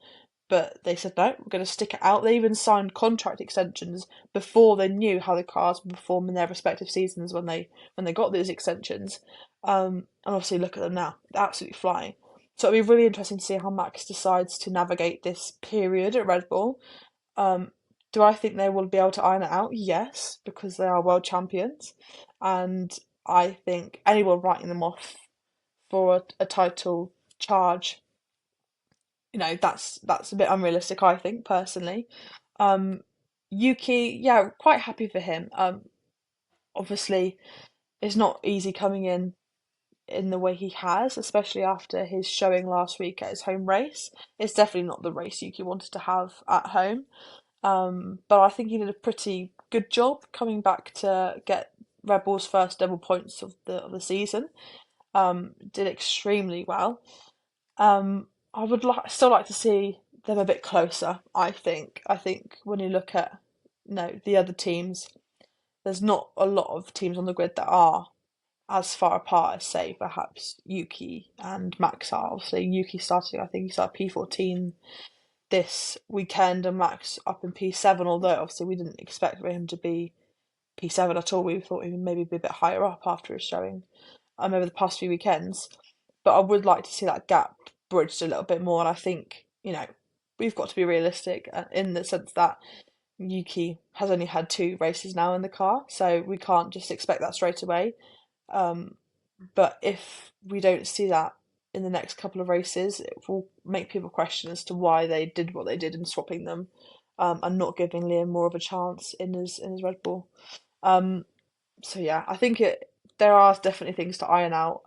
But they said, no, we're going to stick it out. They even signed contract extensions before they knew how the cars would perform in their respective seasons when they got these extensions. And obviously, look at them now, they're absolutely flying. So it'll be really interesting to see how Max decides to navigate this period at Red Bull. Do I think they will be able to iron it out? Yes, because they are world champions. And I think anyone writing them off for a title charge, that's a bit unrealistic, I think, personally. Yuki, yeah, quite happy for him. Obviously, it's not easy coming in the way he has, especially after his showing last week at his home race. It's definitely not the race Yuki wanted to have at home. But I think he did a pretty good job coming back to get Red Bull's first double points of the season. Did extremely well. I would still like to see them a bit closer. I think. When you look at the other teams, there's not a lot of teams on the grid that are as far apart as, say, perhaps Yuki and Max are. Obviously, Yuki starting, I think he started P14 this weekend, and Max up in P7. Although obviously we didn't expect for him to be P7 at all. We thought he would maybe be a bit higher up after his showing over the past few weekends. But I would like to see that gap bridged a little bit more. And I think, we've got to be realistic in the sense that Yuki has only had 2 races now in the car, so we can't just expect that straight away. But if we don't see that in the next couple of races, it will make people question as to why they did what they did in swapping them, and not giving Leah more of a chance in his Red Bull. So yeah, I think there are definitely things to iron out,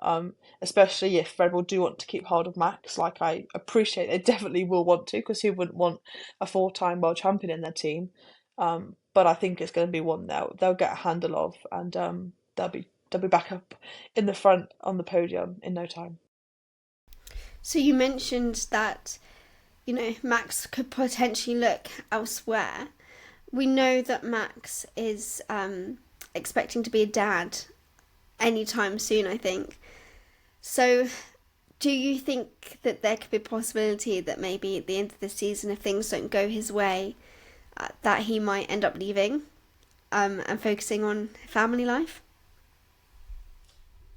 especially if Red Bull do want to keep hold of Max. Like, I appreciate they definitely will want to, because who wouldn't want a 4-time world champion in their team? But I think it's going to be one they'll get a handle of, and they'll be back up in the front on the podium in no time. So you mentioned that, Max could potentially look elsewhere. We know that Max is expecting to be a dad anytime soon, I think. So Do you think that there could be a possibility that maybe at the end of the season, if things don't go his way, that he might end up leaving and focusing on family life?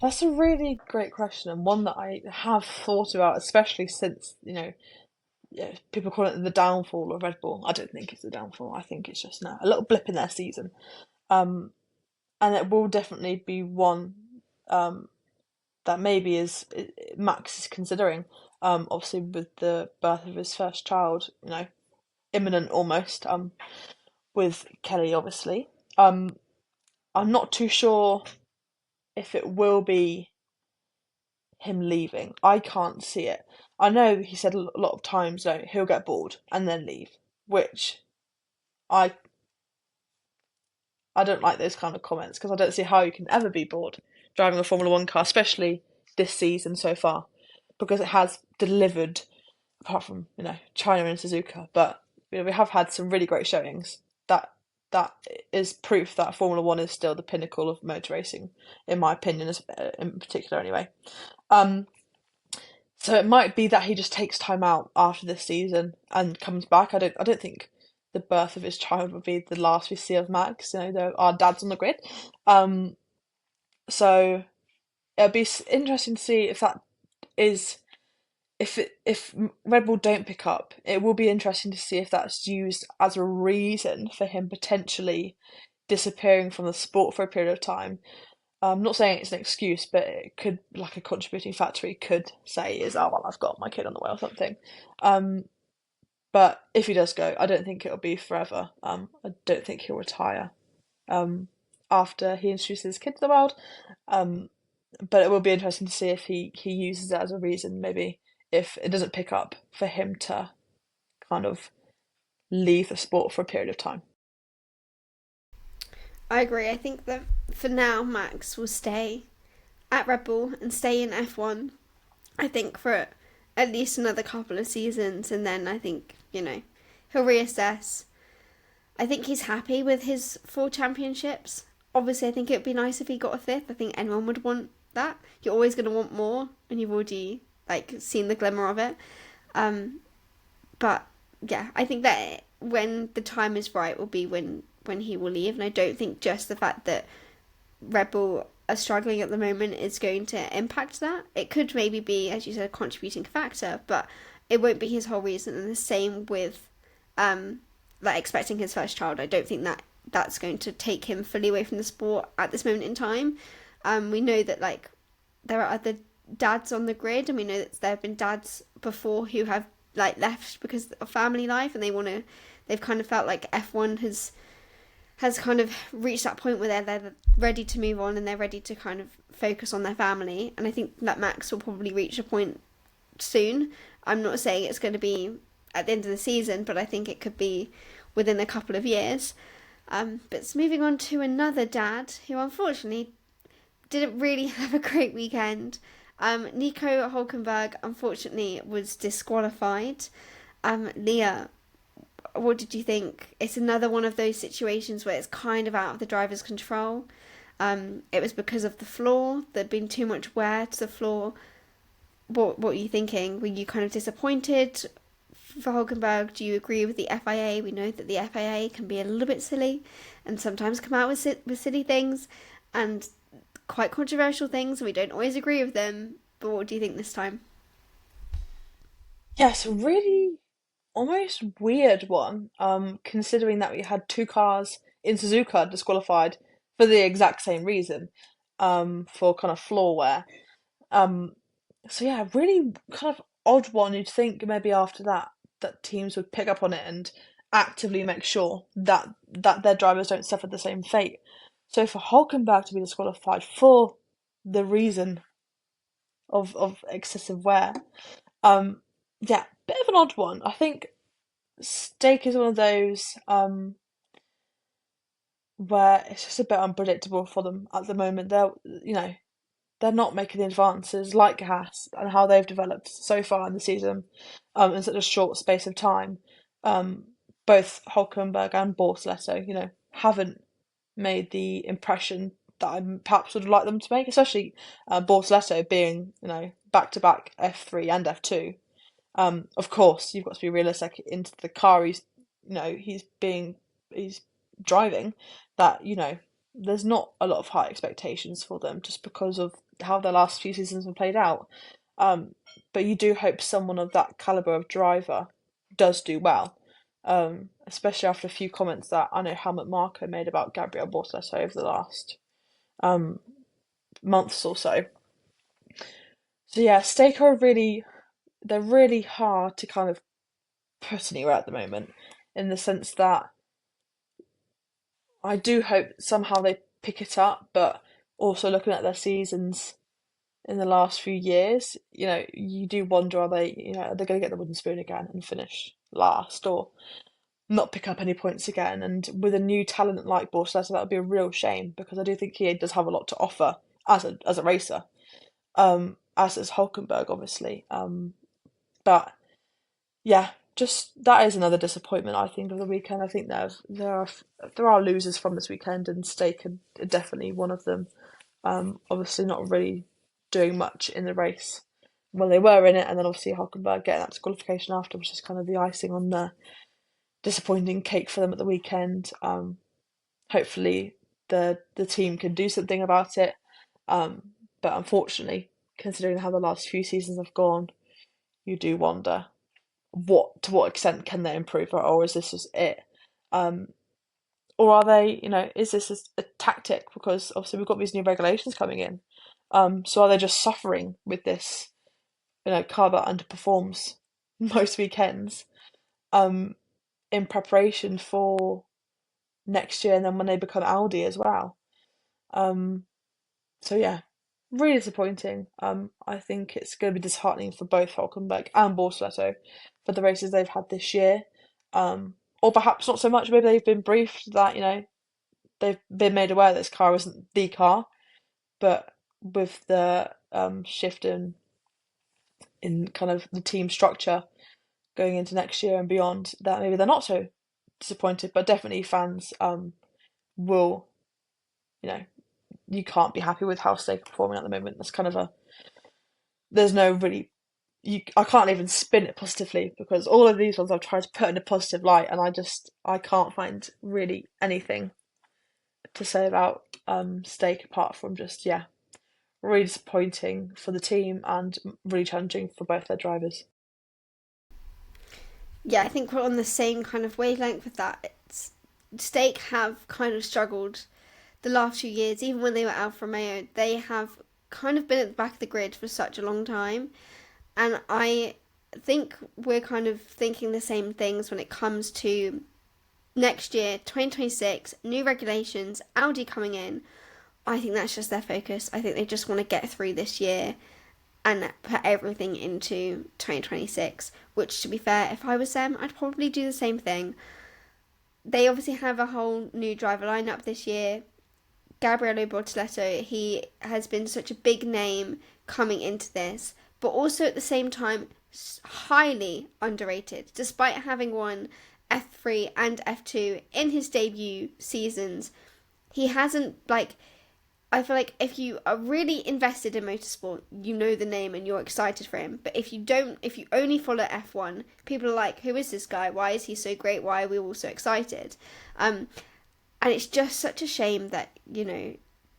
That's a really great question, and one that I have thought about, especially since, yeah, people call it the downfall of Red Bull. I don't think it's a downfall. I think it's just a little blip in their season. Um, and it will definitely be one um, that maybe Max is considering. Obviously with the birth of his first child, imminent almost. With Kelly, obviously. I'm not too sure if it will be him leaving. I can't see it. I know he said a lot of times, he'll get bored and then leave, which I I don't like those kind of comments because I don't see how you can ever be bored driving a Formula One car, especially this season so far, because it has delivered. Apart from China and Suzuka, but we have had some really great showings. That is proof that Formula One is still the pinnacle of motor racing, in my opinion, in particular. Anyway, um, so it might be that he just takes time out after this season and comes back. I don't think the birth of his child would be the last we see of Max. There are dads on the grid. Um, so it'll be interesting to see if that is if Red Bull don't pick up. It will be interesting to see if that's used as a reason for him potentially disappearing from the sport for a period of time. I'm not saying it's an excuse, but it could, like a contributing factor, he could say is, oh well, I've got my kid on the way or something. But if he does go, I don't think it'll be forever. I don't think he'll retire after he introduces his kid to the world. But it will be interesting to see if he uses it as a reason, maybe if it doesn't pick up, for him to kind of leave the sport for a period of time. I agree. I think that for now, Max will stay at Red Bull and stay in F1. I think for at least another couple of seasons, and then I think, he'll reassess. I think he's happy with his 4 championships. Obviously, I think it would be nice if he got a fifth. I think anyone would want that. You're always going to want more, and you've already seen the glimmer of it. But yeah, I think that when the time is right will be when he will leave, and I don't think just the fact that Red Bull are struggling at the moment is going to impact that. It could maybe be, as you said, a contributing factor, but it won't be his whole reason. And the same with expecting his first child. I don't think that that's going to take him fully away from the sport at this moment in time. We know that there are other dads on the grid, and we know that there have been dads before who have left because of family life, and they've kind of felt like F1 has kind of reached that point where they're ready to move on and they're ready to kind of focus on their family. And I think that Max will probably reach a point soon. I'm not saying it's going to be at the end of the season, but I think it could be within a couple of years. But moving on to another dad who unfortunately didn't really have a great weekend. Nico Hulkenberg unfortunately was disqualified. Leah, what did you think? It's another one of those situations where it's kind of out of the driver's control. It was because of the floor. There'd been too much wear to the floor. What were you thinking? Were you kind of disappointed for Hulkenberg? Do you agree with the FIA? We know that the FIA can be a little bit silly and sometimes come out with silly things and quite controversial things, and we don't always agree with them. But what do you think this time? Yes, really almost weird one, considering that we had 2 cars in Suzuka disqualified for the exact same reason, for kind of floor wear. Um, so yeah, really kind of odd one. You'd think maybe after that teams would pick up on it and actively make sure that their drivers don't suffer the same fate. So for Hulkenberg to be disqualified for the reason of excessive wear, yeah, bit of an odd one. I think Steak is one of those where it's just a bit unpredictable for them at the moment. They're not making the advances like Haas and how they've developed so far in the season, in such a short space of time. Both Hulkenberg and Bortoleto, haven't made the impression that I perhaps would like them to make, especially Bortoleto being, back-to-back F3 and F2. Of course, you've got to be realistic into the car he's driving, that, there's not a lot of high expectations for them just because of how the last few seasons have played out. But you do hope someone of that caliber of driver does do well, especially after a few comments that I know Helmut Marko made about Gabriel Bortoleto over the last months or so. So yeah, Stake are they're really hard to kind of put anywhere at the moment, in the sense that I do hope somehow they pick it up, but also looking at their seasons in the last few years, you do wonder, are they going to get the wooden spoon again and finish last, or not pick up any points again? And with a new talent like Bortoleto, that would be a real shame, because I do think he does have a lot to offer as a racer, as does Hulkenberg, obviously. But yeah, just that is another disappointment, I think, of the weekend. I think there are losers from this weekend, and Stake are definitely one of them. Obviously not really doing much in the race. Well, they were in it, and then obviously Hulkenberg getting that disqualification after, which is kind of the icing on the disappointing cake for them at the weekend. Hopefully the team can do something about it. But unfortunately, considering how the last few seasons have gone, you do wonder to what extent can they improve, or is this just it? Or are they, is this a tactic? Because obviously we've got these new regulations coming in. So are they just suffering with this, car that underperforms most weekends, in preparation for next year, and then when they become Audi as well? So yeah, really disappointing. I think it's going to be disheartening for both Hulkenberg and Bortoleto for the races they've had this year. Or perhaps not so much. Maybe they've been briefed that, they've been made aware this car isn't the car, but with the shift in kind of the team structure going into next year and beyond, that maybe they're not so disappointed. But definitely fans will, you can't be happy with how Stake are performing at the moment. That's kind of there's no really, I can't even spin it positively, because all of these ones I've tried to put in a positive light, and I can't find really anything to say about Stake, apart from just, really disappointing for the team and really challenging for both their drivers. Yeah, I think we're on the same kind of wavelength with that. Stake have kind of struggled the last few years. Even when they were Alfa Romeo, they have kind of been at the back of the grid for such a long time. And I think we're kind of thinking the same things when it comes to next year, 2026, new regulations, Audi coming in. I think that's just their focus. I think they just want to get through this year and put everything into 2026, which, to be fair, if I was them, I'd probably do the same thing. They obviously have a whole new driver lineup this year. Gabriele Bortoleto, he has been such a big name coming into this, but also at the same time highly underrated, despite having won F3 and F2 in his debut seasons. He hasn't, I feel like if you are really invested in motorsport, you know the name and you're excited for him. But if you only follow F1, people are like, who is this guy? Why is he so great? Why are we all so excited? And it's just such a shame that,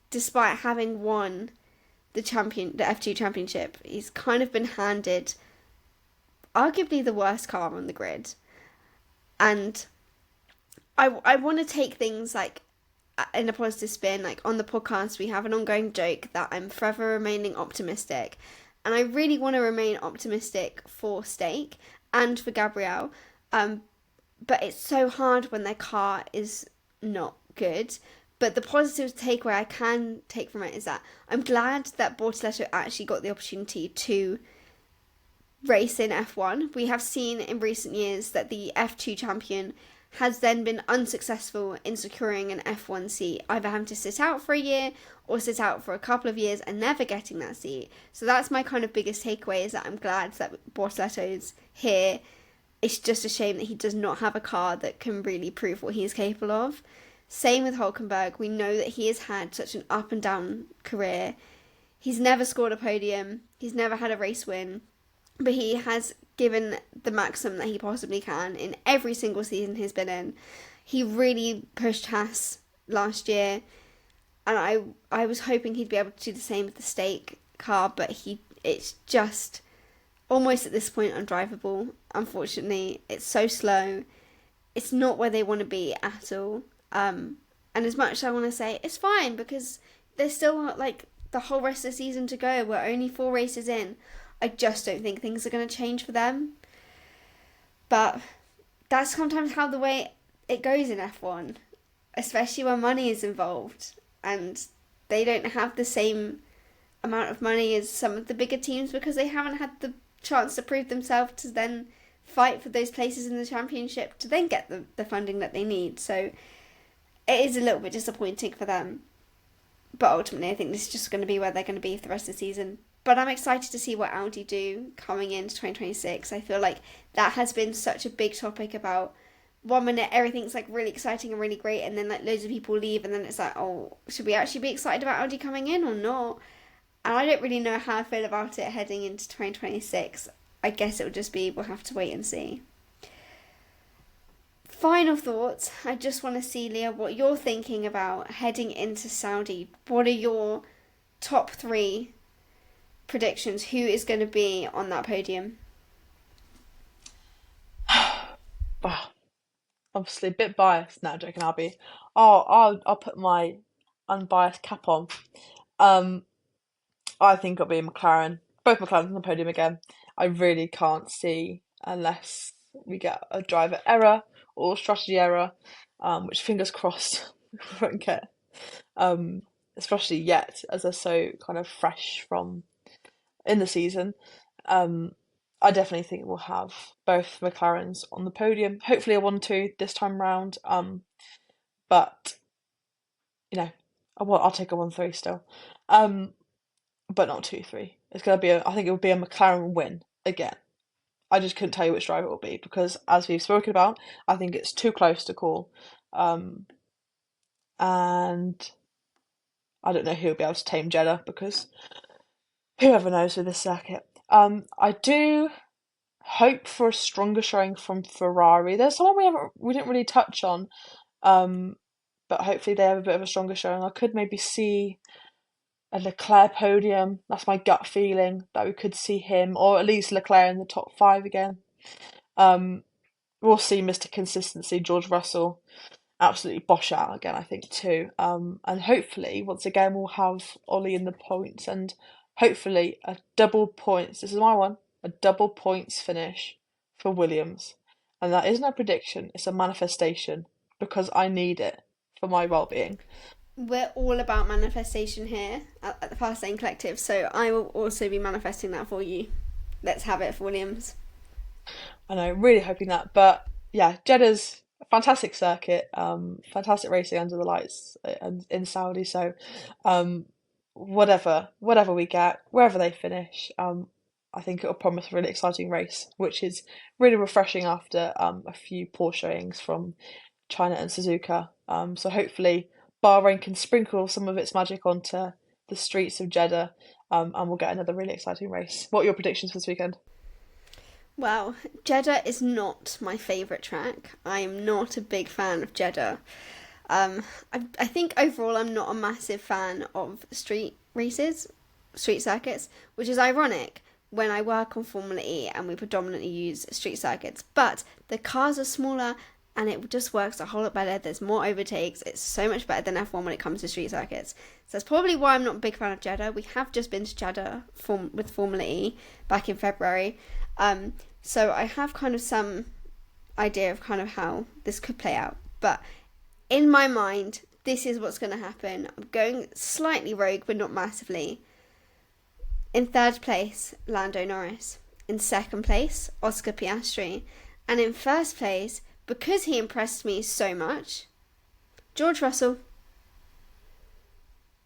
despite having won the F2 championship, he's kind of been handed arguably the worst car on the grid. And I want to take things in a positive spin. On the podcast, we have an ongoing joke that I'm forever remaining optimistic, and I really want to remain optimistic for Stake and for Gabriel, but it's so hard when their car is not good. But the positive takeaway I can take from it is that I'm glad that Bortoleto actually got the opportunity to race in F1. We have seen in recent years that the F2 champion has then been unsuccessful in securing an F1 seat, either having to sit out for a year or sit out for a couple of years and never getting that seat. So that's my kind of biggest takeaway, is that I'm glad that Bortoleto's here. It's just a shame that he does not have a car that can really prove what he's capable of. Same with Hulkenberg. We know that he has had such an up and down career. He's never scored a podium. He's never had a race win. But he has given the maximum that he possibly can in every single season he's been in. He really pushed Haas last year, and I was hoping he'd be able to do the same with the stake car, but it's just almost at this point undrivable. Unfortunately, it's so slow. It's not where they want to be at all. And as much as I want to say it's fine because there's still like the whole rest of the season to go. We're only 4 races in. I just don't think things are going to change for them. But that's sometimes how the way it goes in F1, especially when money is involved, and they don't have the same amount of money as some of the bigger teams because they haven't had the chance to prove themselves to then fight for those places in the championship to then get the funding that they need. So it is a little bit disappointing for them. But ultimately, I think this is just going to be where they're going to be for the rest of the season. But I'm excited to see what Audi do coming into 2026. I feel like that has been such a big topic about 1 minute everything's like really exciting and really great, and then like loads of people leave, and then it's like, oh, should we actually be excited about Audi coming in or not? And I don't really know how I feel about it heading into 2026. I guess it will just be, we'll have to wait and see. Final thoughts. I just want to see, Leah, what you're thinking about heading into Saudi. What are your top 3 predictions? Who is going to be on that podium? Well, obviously a bit biased. No, joking, Abby. I'll put my unbiased cap on. I think it'll be McLaren. Both McLarens on the podium again. I really can't see unless we get a driver error or strategy error, which fingers crossed we won't get. Especially yet, as they're so kind of fresh from in the season. I definitely think we'll have both McLarens on the podium. Hopefully a 1-2 this time round. But you know, I'll take a 1-3 still. But not 2-3. It's gonna be I think it will be a McLaren win again. I just couldn't tell you which driver it will be because, as we've spoken about, I think it's too close to call. And I don't know who will be able to tame Jeddah because whoever knows with this circuit. I do hope for a stronger showing from Ferrari. There's someone we didn't really touch on, but hopefully they have a bit of a stronger showing. I could maybe see a Leclerc podium. That's my gut feeling that we could see him, or at least Leclerc in the top 5 again. We'll see Mr. Consistency, George Russell, absolutely bosh out again, I think too. And hopefully, once again, we'll have Ollie in the points, and hopefully a double points. This is my one, a double points finish for Williams, and that isn't a prediction; it's a manifestation because I need it for my well-being. We're all about manifestation here at the Fast Lane Collective, so I will also be manifesting that for you. Let's have it for Williams. I know, really hoping that. But yeah, Jeddah's a fantastic circuit, fantastic racing under the lights in Saudi. So whatever we get, wherever they finish, I think it'll promise a really exciting race, which is really refreshing after a few poor showings from China and Suzuka. So hopefully Bahrain can sprinkle some of its magic onto the streets of Jeddah, and we'll get another really exciting race. What are your predictions for this weekend? Well, Jeddah is not my favourite track. I am not a big fan of Jeddah. I think overall I'm not a massive fan of street races, street circuits, which is ironic when I work on Formula E and we predominantly use street circuits. But the cars are smaller and it just works a whole lot better. There's more overtakes. It's so much better than F1 when it comes to street circuits. So that's probably why I'm not a big fan of Jeddah. We have just been to Jeddah with Formula E back in February. So I have kind of some idea of kind of how this could play out. But in my mind, this is what's going to happen. I'm going slightly rogue, but not massively. In 3rd place, Lando Norris. In 2nd place, Oscar Piastri. And in 1st place, because he impressed me so much, George Russell.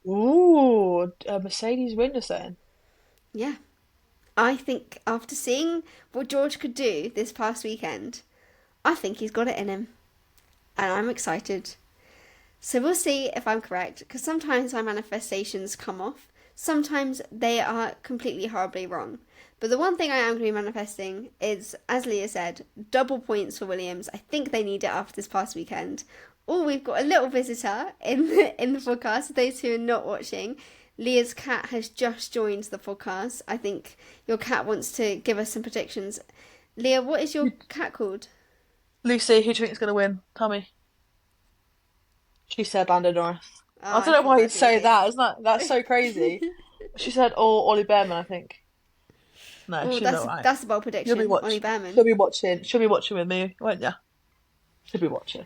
Ooh, a Mercedes win, you're saying? Yeah. I think after seeing what George could do this past weekend, I think he's got it in him. And I'm excited. So we'll see if I'm correct, because sometimes my manifestations come off. sometimes they are completely horribly wrong. But the one thing I am going to be manifesting is, as Leah said, double points for Williams. I think they need it after this past weekend. Oh, we've got a little visitor in the podcast. For those who are not watching, Leah's cat has just joined the podcast. I think your cat wants to give us some predictions. Leah, what is your cat called? Lucy, who do you think is going to win? Tell me. She said Lando Norris. Oh, I don't know why you'd say that. Isn't that's so crazy? She said, Ollie Behrman, I think. No, she's not right. That's a bold prediction. You'll be Ollie Behrman. She'll be watching. She'll be watching with me, won't you? She'll be watching.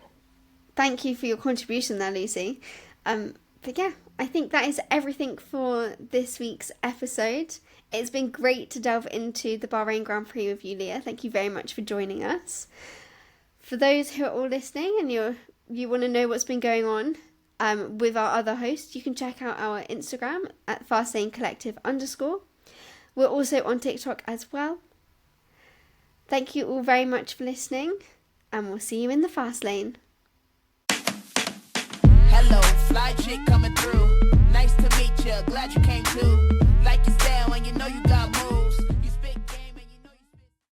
Thank you for your contribution there, Lucy. But yeah, I think that is everything for this week's episode. It's been great to delve into the Bahrain Grand Prix with you, Leah. Thank you very much for joining us. For those who are all listening and you want to know what's been going on with our other hosts, you can check out our Instagram at FastLaneCollective_. We're also on TikTok as well. Thank you all very much for listening, and we'll see you in the fast lane. Hello, fly chick coming through. Nice to meet you, glad you came too. Like your style when you know you got moves.